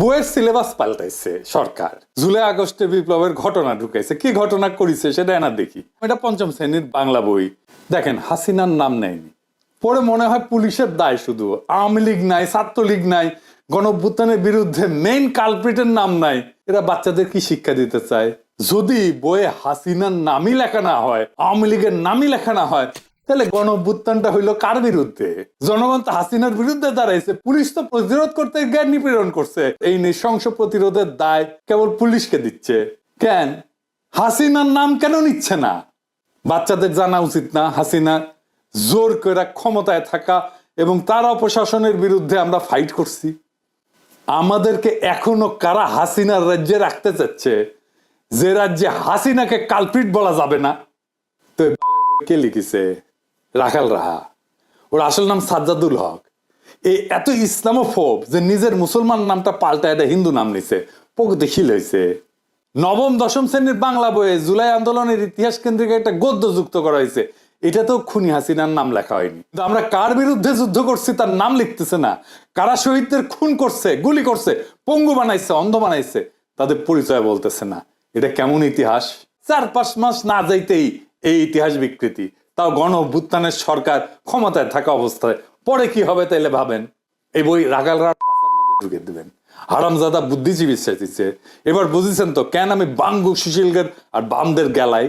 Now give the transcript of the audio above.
বইয়ের সিলেবাস পাল্টাইছে সরকার, জুলাই আগস্টে বিপ্লবের ঘটনা ঢুকাইছে। কি ঘটনা করেছে সেটা না দেখি। এটা পঞ্চম শ্রেণীর বাংলা বই। দেখেন, হাসিনার নাম নেয়নি, পরে মনে হয় পুলিশের দায় শুধু। আওয়ামী লীগ নাই, ছাত্রলীগ নাই, গণঅভ্যুত্থানের বিরুদ্ধে মেইন কালপ্রিটের নাম নাই। এরা বাচ্চাদের কি শিক্ষা দিতে চায়? যদি বইয়ে হাসিনার নামই লেখা না হয়, আওয়ামী লীগের নামই লেখা না হয়, তাহলে গণঅভ্যুত্থানটা হইলো কার বিরুদ্ধে? জনগণ তো হাসিনার বিরুদ্ধে দাঁড়াইছে, পুলিশ তো প্রতিরোধ করতে জ্ঞান নিপীড়ন করছে। এই নৃশংস প্রতিরোধের দায় কেবল পুলিশকে দিচ্ছে কেন? হাসিনার নাম কেন নিচ্ছে না? বাচ্চাদের জানা উচিত না হাসিনা জোর করে ক্ষমতায় থাকা এবং তার অপশাসনের বিরুদ্ধে আমরা ফাইট করছি? আমাদেরকে এখনো কারা হাসিনার রাজ্যে রাখতে চাচ্ছে, যে রাজ্যে হাসিনাকে কালপ্রিট বলা যাবে না? তো কে লিখেছে? রাখাল রাহা। ওর আসল নাম সাজ্জাদুল হক। এই এত ইসলামোফোব যে নিজের মুসলমান নামটা পাল্টায় এটা হিন্দু নাম নিছে, প্রগতিশীল হয়েছে। নবম দশম শ্রেণীর বাংলা বইয়ে জুলাই আন্দোলনের ইতিহাস কেন্দ্রিক একটা গদ্য যুক্ত করা হয়েছে। এটাতেও খুনি হাসিনার নাম লেখা হয়নি। কিন্তু আমরা কার বিরুদ্ধে যুদ্ধ করছি তার নাম লিখতেছে না। কারা শহীদদের খুন করছে, গুলি করছে, পঙ্গু বানাইছে, অন্ধ বানাইছে, তাদের পরিচয় বলতেছে না। এটা কেমন ইতিহাস? 4-5 মাস না যাইতেই এই ইতিহাস বিকৃতি, তাও গণ অভ্যুত্থানের সরকার ক্ষমতায় থাকা অবস্থায়। পরে কি হবে তাইলে ভাবেন। এই বই রাগালরা ঢুকে দিবেন। হারামজাদা বুদ্ধিজীবী দিচ্ছে। এবার বুঝেছেন তো কেন আমি বাঙ্গু সুশীলগের আর বামদের গেলাই?